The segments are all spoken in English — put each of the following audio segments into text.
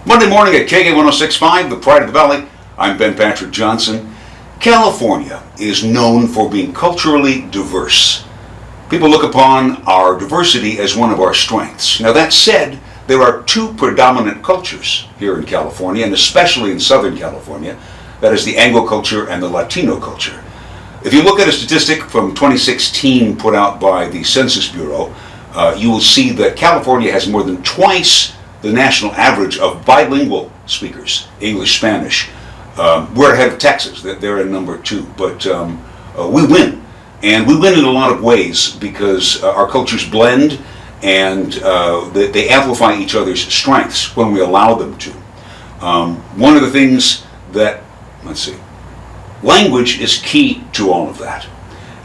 Monday morning at KK 106.5, the Pride of the Valley. I'm Ben Patrick Johnson. California is known for being culturally diverse. People look upon our diversity as one of our strengths. Now that said, there are two predominant cultures here in California, and especially in Southern California. That is the Anglo culture and the Latino culture. If you look at a statistic from 2016 put out by the Census Bureau, you will see that California has more than twice the national average of bilingual speakers, English, Spanish. We're ahead of Texas. They're in number 2. But we win. And we win in a lot of ways because our cultures blend and they amplify each other's strengths when we allow them to. One of the things that, language is key to all of that.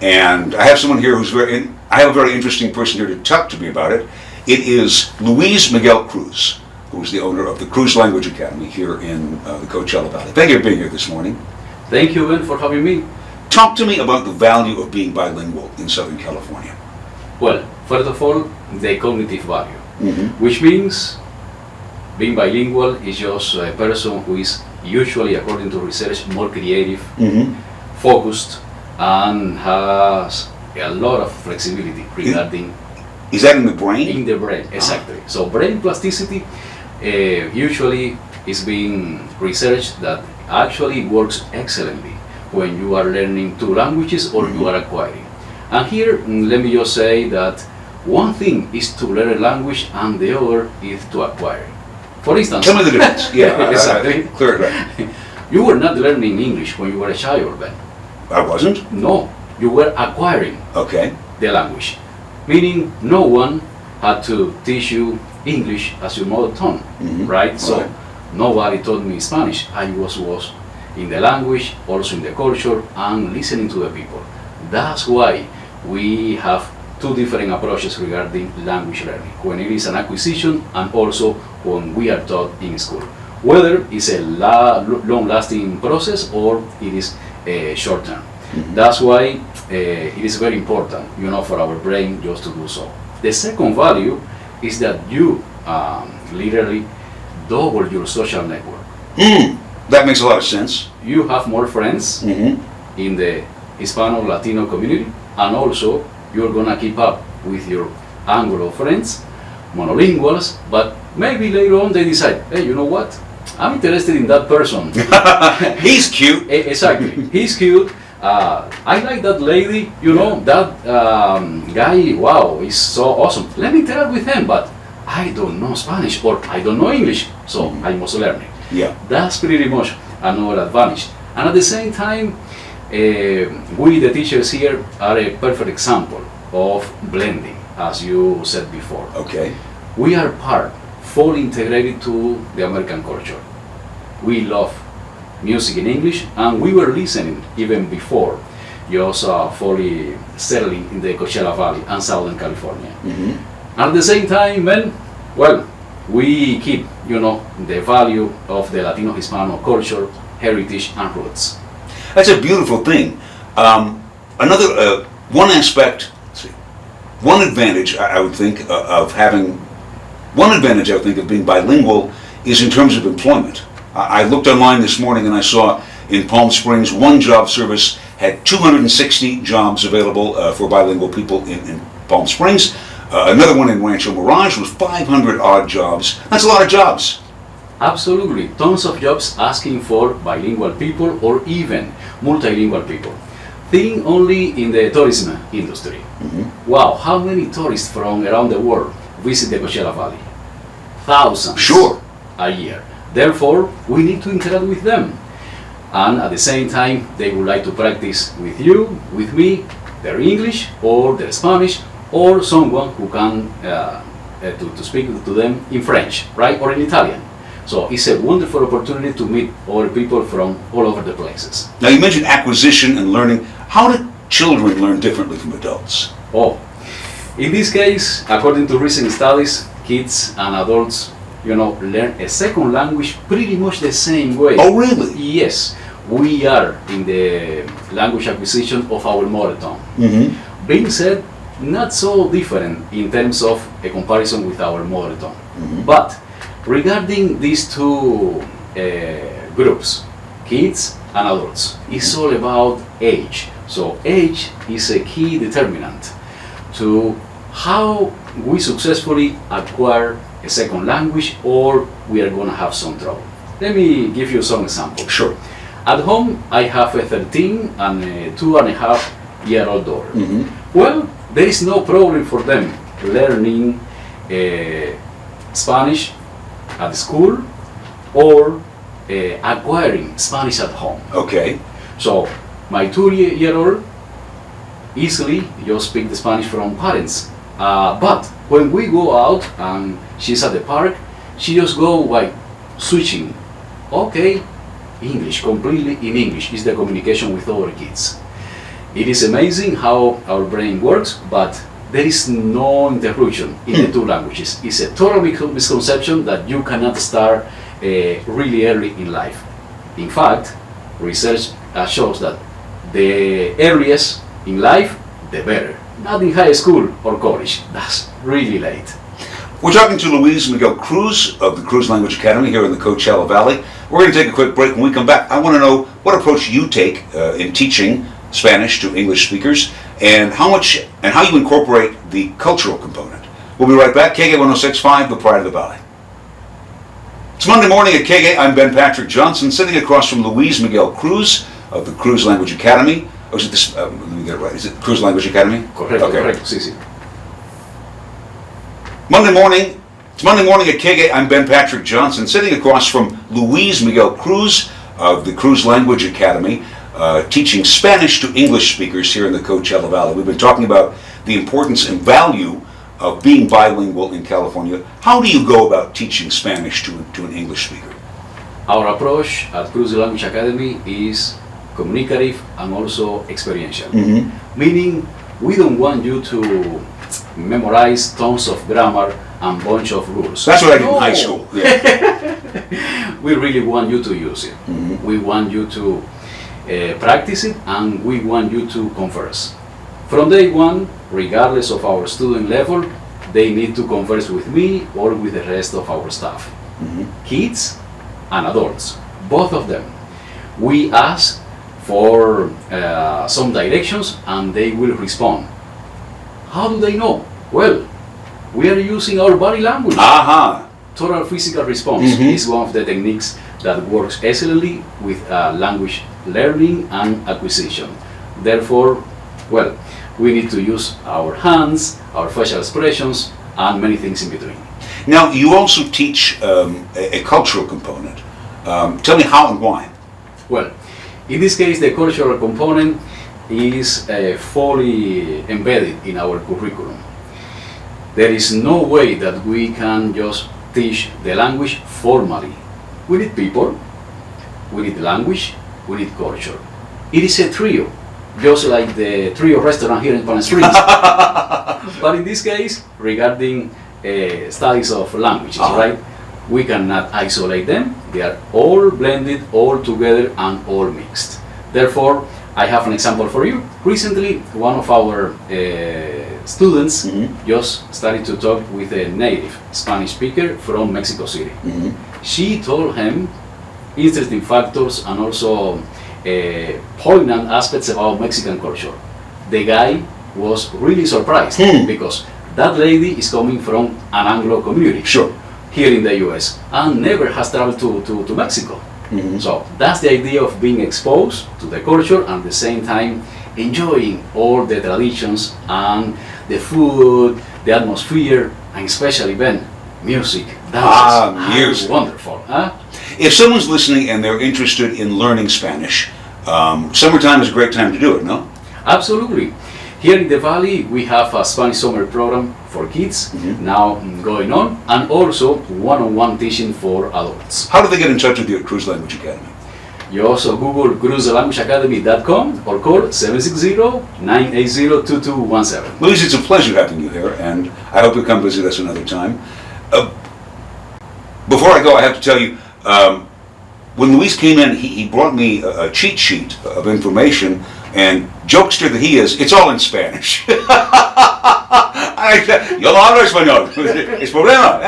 And I have someone here I have a very interesting person here to talk to me about it. It is Miguel Cruz, who is the owner of the Cruz Language Academy here in the Coachella Valley. Thank you for being here this morning. Thank you, Ben, for having me. Talk to me about the value of being bilingual in Southern California. Well, first of all, the cognitive value, which means being bilingual is just a person who is usually, according to research, more creative, focused, and has a lot of flexibility regarding... Is that in the brain? In the brain, exactly. So brain plasticity usually is being researched that actually works excellently when you are learning 2 languages or you are acquiring. And here, let me just say that one thing is to learn a language and the other is to acquire it. For instance... Tell me the difference. Yeah, exactly. Clear it right. You were not learning English when you were a child, Ben. I wasn't? No, you were acquiring the language. Meaning no one had to teach you English as your mother tongue, right? So nobody taught me Spanish. I was in the language, also in the culture, and listening to the people. That's why we have 2 different approaches regarding language learning, when it is an acquisition and also when we are taught in school. Whether it's a long-lasting process or it is short-term. That's why it is very important, for our brain just to do so. The second value is that you literally double your social network. That makes a lot of sense. You have more friends in the Hispano-Latino community, and also you're gonna keep up with your Anglo friends, monolinguals, but maybe later on they decide, hey, you know what? I'm interested in that person. He's cute. Exactly. He's cute. I like that lady, that guy, wow, is so awesome. Let me interact with him, but I don't know Spanish or I don't know English, so I must learn it. Yeah. That's pretty much another advantage. And at the same time, we, the teachers here, are a perfect example of blending, as you said before. Okay. We are fully integrated to the American culture. We love music in English, and we were listening even before, just fully settling in the Coachella Valley and Southern California. At the same time, we keep, the value of the Latino Hispano culture, heritage, and roots. That's a beautiful thing. Another one aspect, one advantage I would think of being bilingual is in terms of employment. I looked online this morning and I saw in Palm Springs one job service had 260 jobs available for bilingual people in Palm Springs. Another one in Rancho Mirage was 500 odd jobs. That's a lot of jobs. Absolutely, tons of jobs asking for bilingual people or even multilingual people. Think only in the tourism industry. Wow, how many tourists from around the world visit the Coachella Valley? Thousands. Sure. A year. Therefore, we need to interact with them. And at the same time, they would like to practice with you, with me, their English or their Spanish, or someone who can to speak to them in French, right, or in Italian. So it's a wonderful opportunity to meet other people from all over the places. Now you mentioned acquisition and learning. How do children learn differently from adults? In this case, according to recent studies, kids and adults, learn a second language pretty much the same way. Oh, really? Yes. We are in the language acquisition of our mother tongue. Being said, not so different in terms of a comparison with our mother tongue. But Regarding these two groups, kids and adults, it's all about age. So age is a key determinant to how we successfully acquire a second language, or we are going to have some trouble. Let me give you some examples. Sure. At home, I have a 13 and a 2.5-year-old daughter. Well, there is no problem for them learning Spanish at school or acquiring Spanish at home. Okay. So my 2-year-old easily just speak the Spanish from parents. But when we go out and she's at the park, she just go by switching. Okay, English, completely in English is the communication with other kids. It is amazing how our brain works, but there is no interruption in the two languages. It's a total misconception that you cannot start really early in life. In fact, research shows that the earliest in life, the better. Not in high school or college. That's really late. We're talking to Luis Miguel Cruz of the Cruz Language Academy here in the Coachella Valley. We're going to take a quick break. When we come back, I want to know what approach you take in teaching Spanish to English speakers, and how you incorporate the cultural component. We'll be right back. KG 106.5, the Pride of the Valley. It's Monday morning at KG. I'm Ben Patrick Johnson, sitting across from Luis Miguel Cruz of the Cruz Language Academy. Oh, is it this? Let me get it right. Is it Cruz Language Academy? Correcto, okay. Correcto, sí, sí. Monday morning. It's Monday morning at KG. I'm Ben Patrick Johnson, sitting across from Luis Miguel Cruz of the Cruz Language Academy, teaching Spanish to English speakers here in the Coachella Valley. We've been talking about the importance and value of being bilingual in California. How do you go about teaching Spanish to an English speaker? Our approach at Cruz Language Academy is communicative and also experiential. Meaning, we don't want you to memorize tons of grammar and bunch of rules. That's what I did in high school. Yeah. We really want you to use it. We want you to practice it, and we want you to converse. From day one, regardless of our student level, they need to converse with me or with the rest of our staff. Kids and adults, both of them. We ask for some directions and they will respond. How do they know? Well, we are using our body language. Total physical response is one of the techniques that works excellently with language learning and acquisition. Therefore, well, we need to use our hands, our facial expressions, and many things in between. Now, you also teach a cultural component. Tell me how and why. Well, in this case, the cultural component is fully embedded in our curriculum. There is no way that we can just teach the language formally. We need people, we need language, we need culture. It is a trio, just like the trio restaurant here in Palm Springs. But in this case, regarding studies of languages, right? We cannot isolate them. They are all blended, all together, and all mixed. Therefore, I have an example for you. Recently, one of our students just started to talk with a native Spanish speaker from Mexico City. She told him interesting factors and also poignant aspects about Mexican culture. The guy was really surprised because that lady is coming from an Anglo community here in the US and never has traveled to Mexico. So that's the idea of being exposed to the culture and at the same time enjoying all the traditions and the food, the atmosphere, and especially music, dances. Music. Wonderful. If someone's listening and they're interested in learning Spanish, summertime is a great time to do it, no? Absolutely. Here in the Valley, we have a Spanish summer program for kids now going on, and also one-on-one teaching for adults. How do they get in touch with you at Cruz Language Academy? You also Google cruzlanguageacademy.com or call 760-980-2217. Luis, it's a pleasure having you here, and I hope you'll come visit us another time. Before I go, I have to tell you, when Luis came in, he brought me a cheat sheet of information, and jokester that he is, it's all in Spanish. Yo no hablo español. Es problema.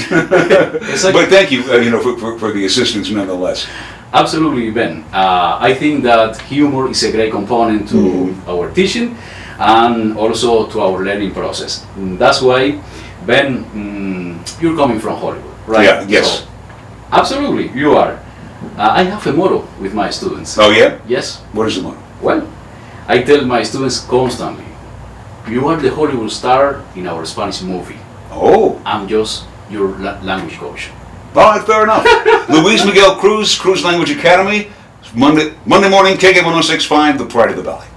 But thank you, for the assistance nonetheless. Absolutely, Ben. I think that humor is a great component to our teaching and also to our learning process. That's why, Ben, you're coming from Hollywood, right? Yeah, yes. So, absolutely, you are. I have a motto with my students. Oh, yeah? Yes. What is the motto? Well, I tell my students constantly, you are the Hollywood star in our Spanish movie. Oh. I'm just your language coach. All right, fair enough. Luis Miguel Cruz, Cruz Language Academy, Monday morning, KK 106.5, the Pride of the Valley.